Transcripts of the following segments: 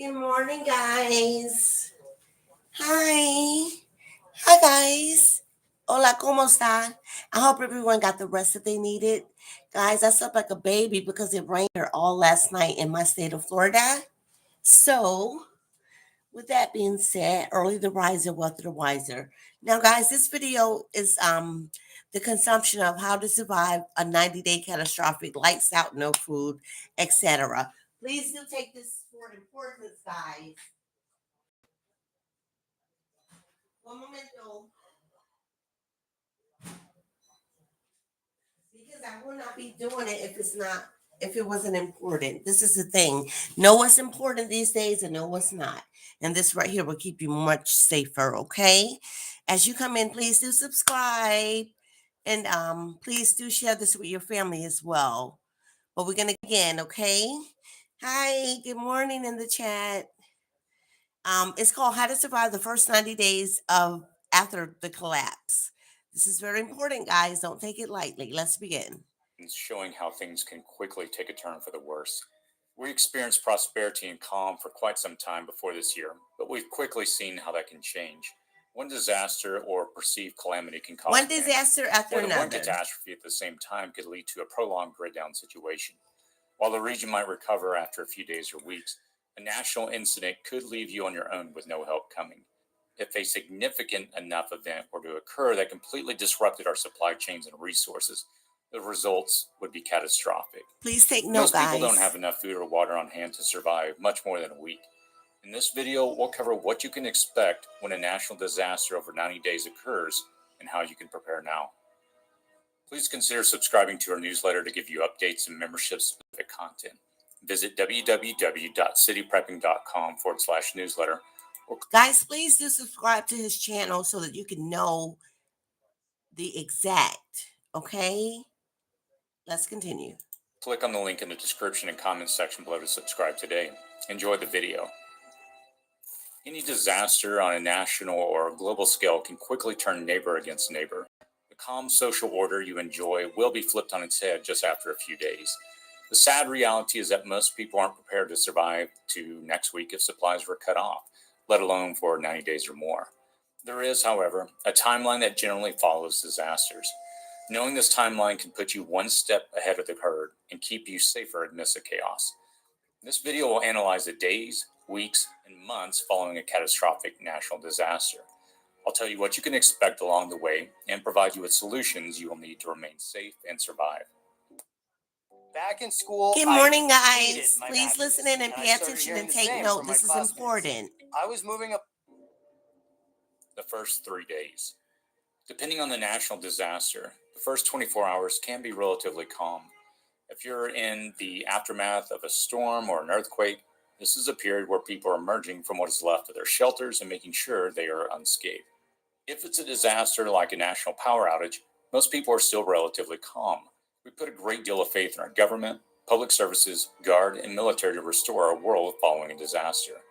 Good morning, guys. Hi. Hi, guys. Hola, ¿cómo están? I hope everyone got the rest that they needed. Guys, I slept like a baby because it rained here all last night in my state of Florida. So, with that being said, early the riser, wealthy the wiser. Now, guys, this video is the consumption of how to survive a 90-day catastrophic, lights out, no food, etc. Please do take this for importance, guys. One momento, because I will not be doing it if it wasn't important. This is the thing. Know what's important these days and know what's not. And this right here will keep you much safer, okay? As you come in, please do subscribe and please do share this with your family as well. But we're gonna begin, okay? Hi, good morning in the chat. It's called How to Survive the First 90 Days of After the Collapse. This is very important, guys. Don't take it lightly. Let's begin. Showing how things can quickly take a turn for the worse. We experienced prosperity and calm for quite some time before this year, but we've quickly seen how that can change. One disaster or perceived calamity can cause one disaster after more than one another. catastrophe at the same time could lead to a prolonged grid-down situation. While the region might recover after a few days or weeks, a national incident could leave you on your own with no help coming. If a significant enough event were to occur that completely disrupted our supply chains and resources, the results would be catastrophic. Please take note, Most people guys. don't have enough food or water on hand to survive much more than a week. In this video, we'll cover what you can expect when a national disaster over 90 days occurs and how you can prepare now. Please consider subscribing to our newsletter to give you updates and membership-specific content. Visit www.cityprepping.com/newsletter. Guys, please do subscribe to his channel so that you can know the exact, okay? Let's continue. Click on the link in the description and comments section below to subscribe today. Enjoy the video. Any disaster on a national or global scale can quickly turn neighbor against neighbor. The calm social order you enjoy will be flipped on its head just after a few days. The sad reality is that most people aren't prepared to survive to next week if supplies were cut off, let alone for 90 days or more. There is, however, a timeline that generally follows disasters. Knowing this timeline can put you one step ahead of the herd and keep you safer amidst the chaos. This video will analyze the days, weeks, and months following a catastrophic national disaster. I'll tell you what you can expect along the way and provide you with solutions you will need to remain safe and survive. Back in school. Good morning, guys. Please listen in and pay attention and take note. This is important. I was moving up. The first 3 days. Depending on the national disaster, the first 24 hours can be relatively calm. If you're in the aftermath of a storm or an earthquake, this is a period where people are emerging from what is left of their shelters and making sure they are unscathed. If it's a disaster like a national power outage, most people are still relatively calm. We put a great deal of faith in our government, public services, guard, and military to restore our world following a disaster.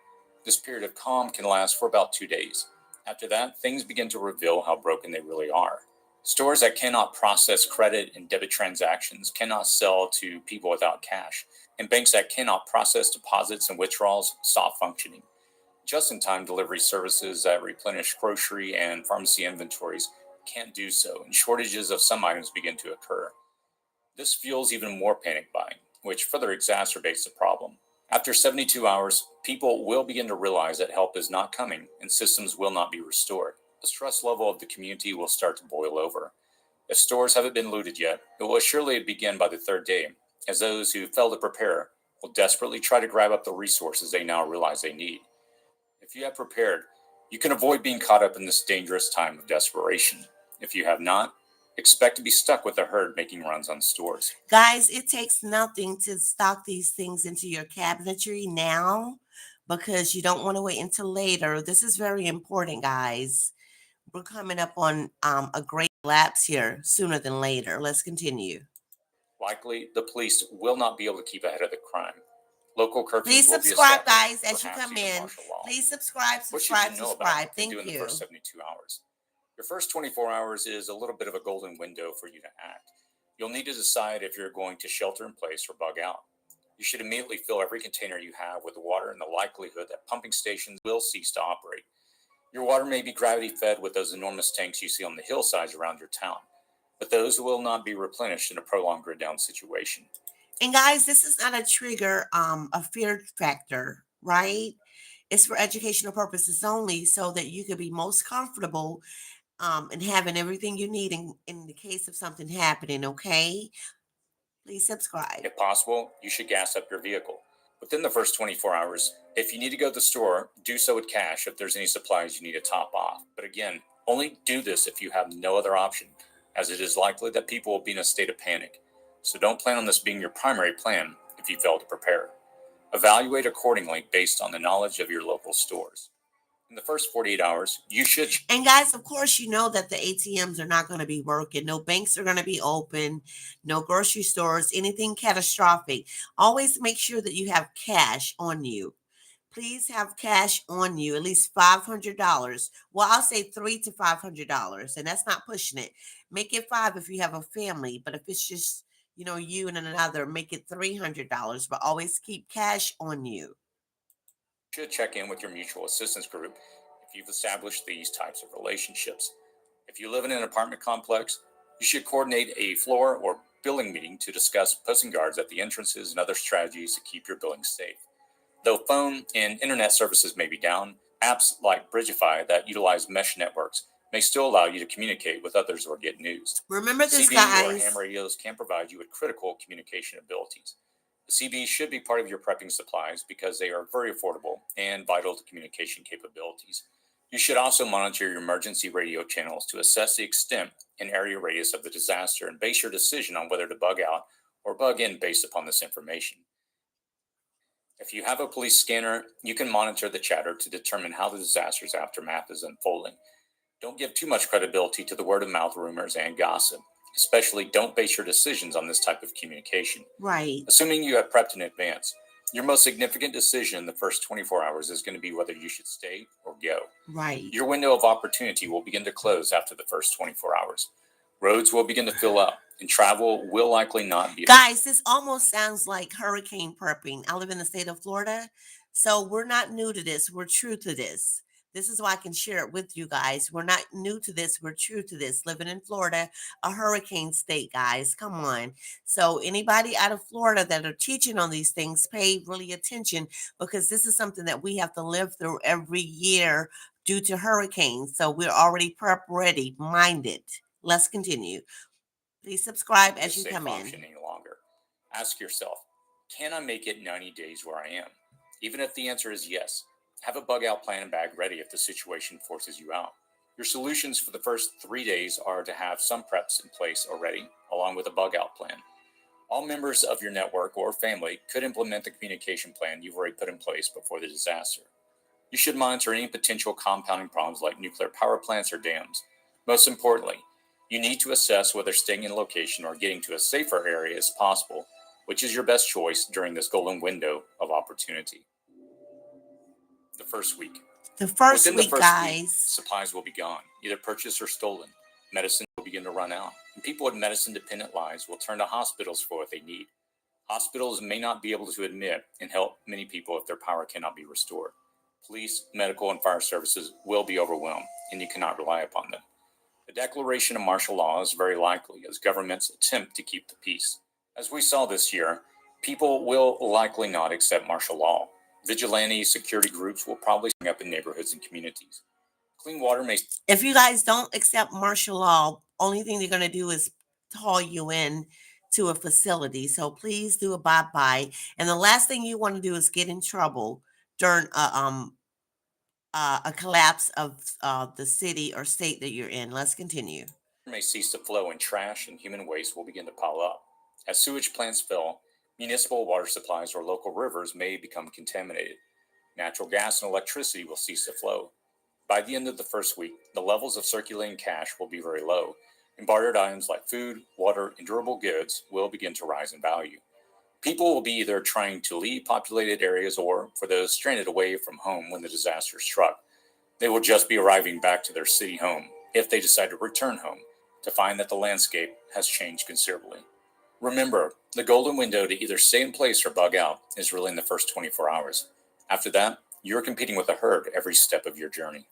This period of calm can last for about 2 days. After that, things begin to reveal how broken they really are. Stores that cannot process credit and debit transactions cannot sell to people without cash, and banks that cannot process deposits and withdrawals stop functioning. Just-in-time delivery services that replenish grocery and pharmacy inventories can't do so, and shortages of some items begin to occur. This fuels even more panic buying, which further exacerbates the problem. After 72 hours, people will begin to realize that help is not coming and systems will not be restored. The stress level of the community will start to boil over. If stores haven't been looted yet, it will surely begin by the third day, as those who failed to prepare will desperately try to grab up the resources they now realize they need. If you have prepared, you can avoid being caught up in this dangerous time of desperation. If you have not, expect to be stuck with the herd making runs on stores. Guys, it takes nothing to stock these things into your cabinetry now because you don't want to wait until later. This is very important, guys. We're coming up on a great lapse here sooner than later. Let's continue. Likely, the police will not be able to keep ahead of the crime. Local curfews Please will be subscribe, established, guys, as you perhaps come even in. martial law. Please subscribe. What you should know about and do in the first 72 hours. Your first 24 hours is a little bit of a golden window for you to act. You'll need to decide if you're going to shelter in place or bug out. You should immediately fill every container you have with water in the likelihood that pumping stations will cease to operate. Your water may be gravity fed with those enormous tanks you see on the hillsides around your town, but those will not be replenished in a prolonged grid down situation. And guys, this is not a trigger, a fear factor, right? It's for educational purposes only so that you could be most comfortable and having everything you need in the case of something happening, okay? Please subscribe. If possible, you should gas up your vehicle. Within the first 24 hours, if you need to go to the store, do so with cash if there's any supplies you need to top off. But again, only do this if you have no other option, as it is likely that people will be in a state of panic. So don't plan on this being your primary plan if you fail to prepare. Evaluate accordingly based on the knowledge of your local stores. In the first 48 hours, you should. And guys, of course, you know that the ATMs are not going to be working. No banks are going to be open. No grocery stores, anything catastrophic. Always make sure that you have cash on you. Please have cash on you, at least $500. Well, I'll say $300 to $500, and that's not pushing it. Make it $5 if you have a family, but if it's just you and another, make it $300. But always keep cash on you. Should check in with your mutual assistance group if you've established these types of relationships. If you live in an apartment complex, you should coordinate a floor or building meeting to discuss posting guards at the entrances and other strategies to keep your building safe. Though phone and internet services may be down, apps like Bridgify that utilize mesh networks may still allow you to communicate with others or get news. Remember this, CB or ham radios can provide you with critical communication abilities. The CB should be part of your prepping supplies because they are very affordable and vital to communication capabilities. You should also monitor your emergency radio channels to assess the extent and area radius of the disaster and base your decision on whether to bug out or bug in based upon this information. If you have a police scanner, you can monitor the chatter to determine how the disaster's aftermath is unfolding. Don't give too much credibility to the word-of-mouth rumors and gossip. Especially, don't base your decisions on this type of communication. Right. Assuming you have prepped in advance, your most significant decision in the first 24 hours is going to be whether you should stay or go. Right. Your window of opportunity will begin to close after the first 24 hours. Roads will begin to fill up, and travel will likely not be. Guys, this almost sounds like hurricane prepping. I live in the state of Florida, so we're not new to this. We're true to this. This is why I can share it with you guys. We're not new to this. We're true to this. Living in Florida, a hurricane state, guys. Come on. So anybody out of Florida that are teaching on these things, pay really attention because this is something that we have to live through every year due to hurricanes. So we're already prep ready, minded. Let's continue. Please subscribe as you come in. Any longer. Ask yourself, can I make it 90 days where I am? Even if the answer is yes, have a bug out plan and bag ready if the situation forces you out. Your solutions for the first 3 days are to have some preps in place already, along with a bug out plan. All members of your network or family could implement the communication plan you've already put in place before the disaster. You should monitor any potential compounding problems like nuclear power plants or dams. Most importantly, you need to assess whether staying in location or getting to a safer area is possible, which is your best choice during this golden window of opportunity. The first week. Within the first guys. Week, supplies will be gone, either purchased or stolen. Medicine will begin to run out, and people with medicine-dependent lives will turn to hospitals for what they need. Hospitals may not be able to admit and help many people if their power cannot be restored. Police, medical, and fire services will be overwhelmed, and you cannot rely upon them. The declaration of martial law is very likely as governments attempt to keep the peace. As we saw this year, people will likely not accept martial law. Vigilante security groups will probably spring up in neighborhoods and communities. Clean water may... If you guys don't accept martial law, only thing they're going to do is haul you in to a facility. So please do abide by. And the last thing you want to do is get in trouble during a collapse of the city or state that you're in. Let's continue. May cease to flow and trash and human waste will begin to pile up. As sewage plants fill, municipal water supplies or local rivers may become contaminated. Natural gas and electricity will cease to flow. By the end of the first week, the levels of circulating cash will be very low, and bartered items like food, water, and durable goods will begin to rise in value. People will be either trying to leave populated areas or, for those stranded away from home when the disaster struck, they will just be arriving back to their city home, if they decide to return home, to find that the landscape has changed considerably. Remember, the golden window to either stay in place or bug out is really in the first 24 hours. After that, you're competing with the herd every step of your journey.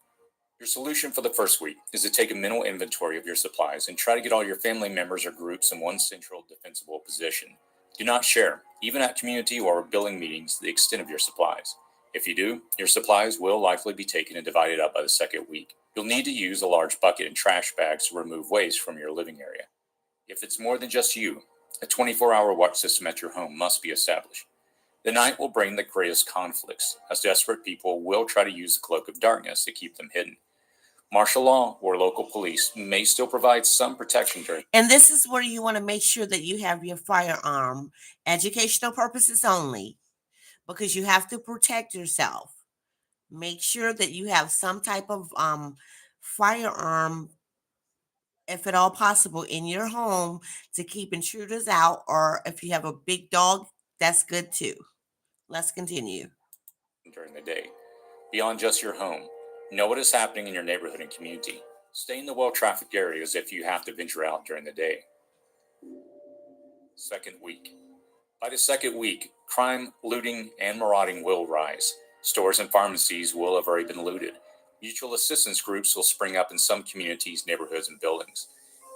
Your solution for the first week is to take a mental inventory of your supplies and try to get all your family members or groups in one central defensible position. Do not share, even at community or billing meetings, the extent of your supplies. If you do, your supplies will likely be taken and divided up by the second week. You'll need to use a large bucket and trash bags to remove waste from your living area. If it's more than just you, a 24-hour watch system at your home must be established. The night will bring the greatest conflicts, as desperate people will try to use the cloak of darkness to keep them hidden. Martial law or local police may still provide some protection during. And this is where you want to make sure that you have your firearm, educational purposes only, because you have to protect yourself. Make sure that you have some type of firearm, if at all possible, in your home to keep intruders out, or if you have a big dog, that's good too. Let's continue. During the day. Beyond just your home, know what is happening in your neighborhood and community. Stay in the well-trafficked areas if you have to venture out during the day. Second week. By the second week, crime, looting, and marauding will rise. Stores and pharmacies will have already been looted. Mutual assistance groups will spring up in some communities, neighborhoods, and buildings.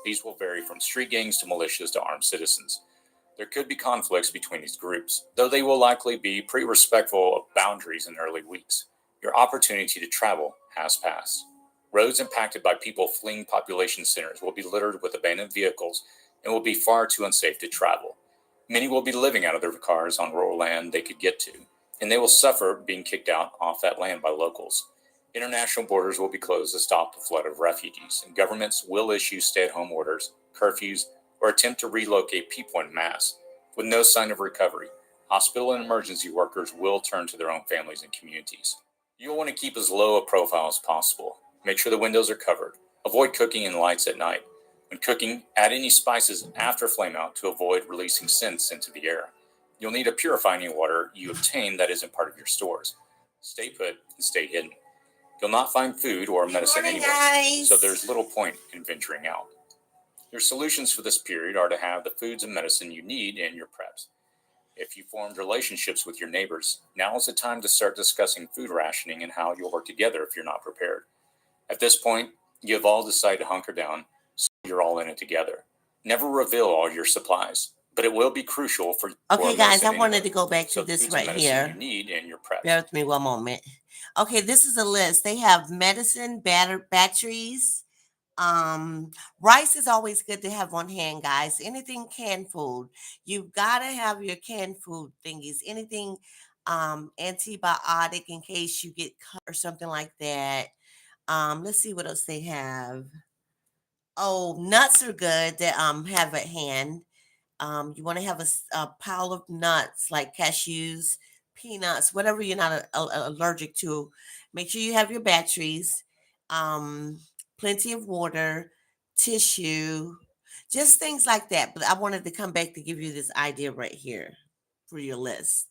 These will vary from street gangs to militias to armed citizens. There could be conflicts between these groups, though they will likely be pretty respectful of boundaries in early weeks. Your opportunity to travel has passed. Roads impacted by people fleeing population centers will be littered with abandoned vehicles and will be far too unsafe to travel. Many will be living out of their cars on rural land they could get to, and they will suffer being kicked out off that land by locals. International borders will be closed to stop the flood of refugees, and governments will issue stay-at-home orders, curfews, or attempt to relocate people en masse. With no sign of recovery, hospital and emergency workers will turn to their own families and communities. You'll want to keep as low a profile as possible. Make sure the windows are covered. Avoid cooking in lights at night. When cooking, add any spices after flame out to avoid releasing scents into the air. You'll need to purify any water you obtain that isn't part of your stores. Stay put and stay hidden. You'll not find food or medicine anywhere, so there's little point in venturing out. Your solutions for this period are to have the foods and medicine you need in your preps. If you formed relationships with your neighbors, now is the time to start discussing food rationing and how you'll work together if you're not prepared. At this point, you have all decided to hunker down, so you're all in it together. Never reveal all your supplies, but it will be crucial for. Okay, guys, I wanted to go back to this right here. You need in your prep. Bear with me one moment. Okay, this is a list. They have medicine, batteries. Rice is always good to have on hand, guys. Anything canned food, you've got to have your canned food thingies. Anything antibiotic in case you get cut or something like that. Let's see what else they have. Oh, nuts are good to have at hand. You want to have a pile of nuts like cashews, peanuts, whatever you're not allergic to. Make sure you have your batteries, plenty of water, tissue, just things like that. But I wanted to come back to give you this idea right here for your list.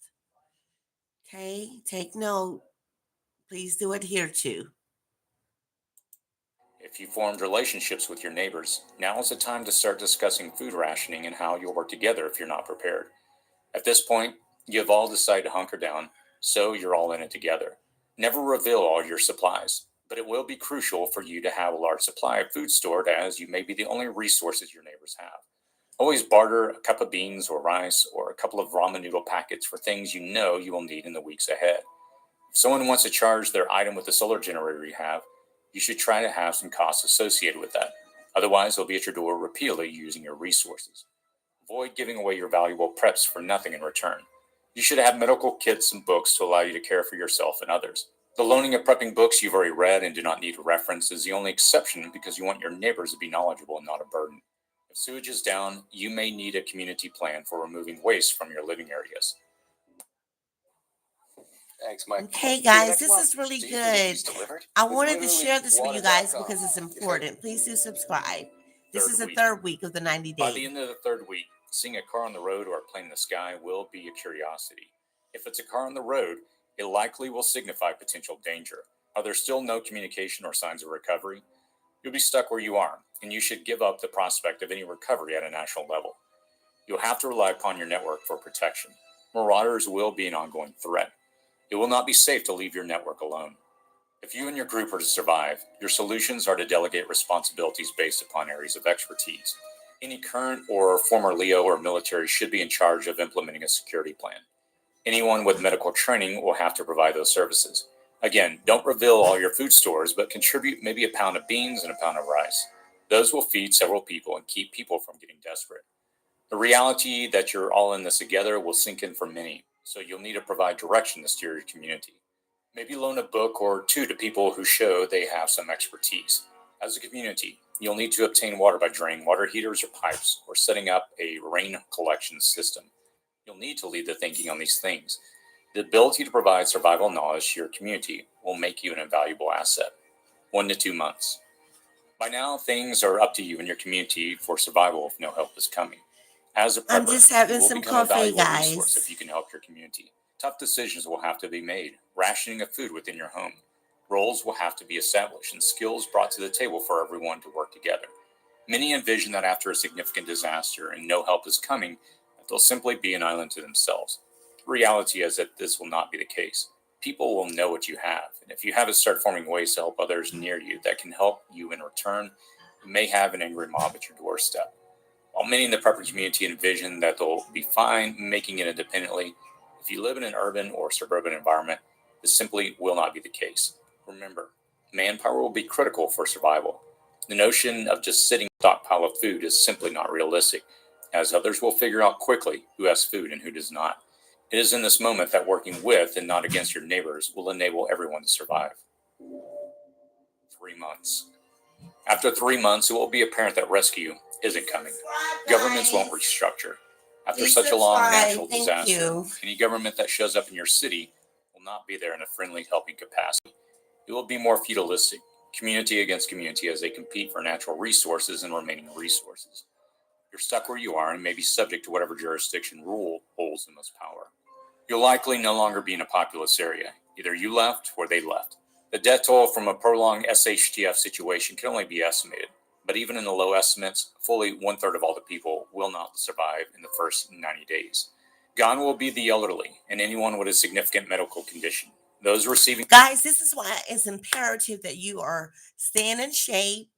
Okay, take note. Please do adhere to. If you formed relationships with your neighbors, now is the time to start discussing food rationing and how you'll work together if you're not prepared. At this point, you have all decided to hunker down, so you're all in it together. Never reveal all your supplies, but it will be crucial for you to have a large supply of food stored, as you may be the only resources your neighbors have. Always barter a cup of beans or rice or a couple of ramen noodle packets for things you know you will need in the weeks ahead. If someone wants to charge their item with the solar generator you have, you should try to have some costs associated with that. Otherwise, they'll be at your door repeatedly using your resources. Avoid giving away your valuable preps for nothing in return. You should have medical kits and books to allow you to care for yourself and others. The loaning of prepping books you've already read and do not need to reference is the only exception, because you want your neighbors to be knowledgeable and not a burden. If sewage is down, you may need a community plan for removing waste from your living areas. Thanks, Mike. Okay, guys, this is really good. I wanted to share this with you guys because it's important. Please do subscribe. This is the third week of the 90 days. By the end of the third week, seeing a car on the road or a plane in the sky will be a curiosity. If it's a car on the road, it likely will signify potential danger. Are there still no communication or signs of recovery? You'll be stuck where you are, and you should give up the prospect of any recovery at a national level. You'll have to rely upon your network for protection. Marauders will be an ongoing threat. It will not be safe to leave your network alone. If you and your group are to survive, your solutions are to delegate responsibilities based upon areas of expertise. Any current or former Leo or military should be in charge of implementing a security plan. Anyone with medical training will have to provide those services. Again, don't reveal all your food stores, but contribute maybe a pound of beans and a pound of rice. Those will feed several people and keep people from getting desperate. The reality that you're all in this together will sink in for many, so you'll need to provide direction to steer your community. Maybe loan a book or two to people who show they have some expertise. As a community, you'll need to obtain water by draining water heaters or pipes or setting up a rain collection system. You'll need to lead the thinking on these things. The ability to provide survival knowledge to your community will make you an invaluable asset. 1 to 2 months. By now, things are up to you and your community for survival if no help is coming. As a I'm prepper, just you having will some become a coffee, valuable resource if guys. you can help your community. Tough decisions will have to be made. Rationing of food within your home. Roles will have to be established and skills brought to the table for everyone to work together. Many envision that after a significant disaster and no help is coming, that they'll simply be an island to themselves. The reality is that this will not be the case. People will know what you have, and if you haven't started forming ways to help others near you that can help you in return, you may have an angry mob at your doorstep. While many in the prepper community envision that they'll be fine making it independently, if you live in an urban or suburban environment, this simply will not be the case. Remember, manpower will be critical for survival. The notion of just sitting on a stockpile of food is simply not realistic, as others will figure out quickly who has food and who does not. It is in this moment that working with and not against your neighbors will enable everyone to survive. 3 months. After 3 months, it will be apparent that rescue isn't coming. Governments won't restructure. After Please such a long subscribe. natural Thank disaster, you. any government that shows up in your city will not be there in a friendly, helping capacity. It will be more feudalistic, community against community as they compete for natural resources and remaining resources. You're stuck where you are and may be subject to whatever jurisdiction rule holds the most power. You'll likely no longer be in a populous area. Either you left or they left. The death toll from a prolonged SHTF situation can only be estimated, but even in the low estimates, fully 1/3 of all the people will not survive in the first 90 days. Gone will be the elderly and anyone with a significant medical condition. Those receiving Guys, this is why it's imperative that you are staying in shape,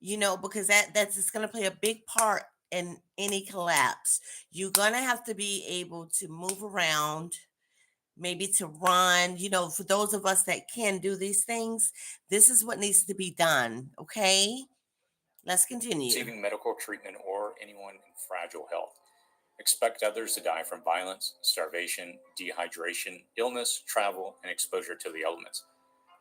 because that's just going to play a big part in any collapse. You're going to have to be able to move around, maybe to run, for those of us that can do these things. This is what needs to be done. Okay, let's continue. receiving medical treatment or anyone in fragile health. Expect others to die from violence, starvation, dehydration, illness, travel, and exposure to the elements.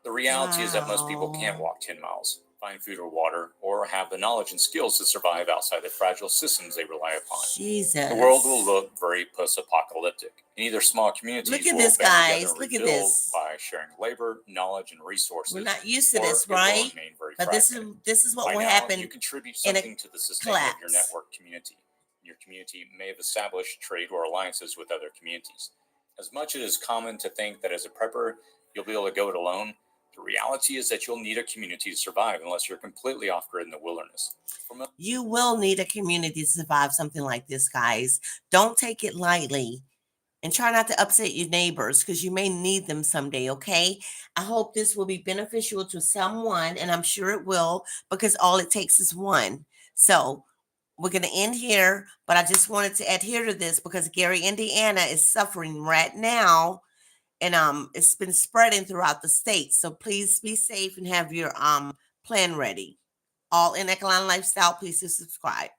The reality is that most people can't Wow. walk 10 miles, find food or water, or have the knowledge and skills to survive outside the fragile systems they rely upon. The world will Jesus. look very post-apocalyptic, and either small Look communities at will this, band together guys. and Look at rebuild this. by sharing labor, knowledge, and We're resources, not used to or this, it will right? remain very But this is fragmented. this is what By will now, happen you contribute in a something to the sustaining of your collapse. network community. Your community may have established trade or alliances with other communities. As much as it is common to think that as a prepper, you'll be able to go it alone, the reality is that you'll need a community to survive unless you're completely off grid in the wilderness. You will need a community to survive something like this, guys. Don't take it lightly. And try not to upset your neighbors because you may need them someday, okay? I hope this will be beneficial to someone, and I'm sure it will because all it takes is one. So we're going to end here, but I just wanted to adhere to this because Gary, Indiana is suffering right now, and it's been spreading throughout the state. So please be safe and have your plan ready. All in Ecoline Lifestyle, please subscribe.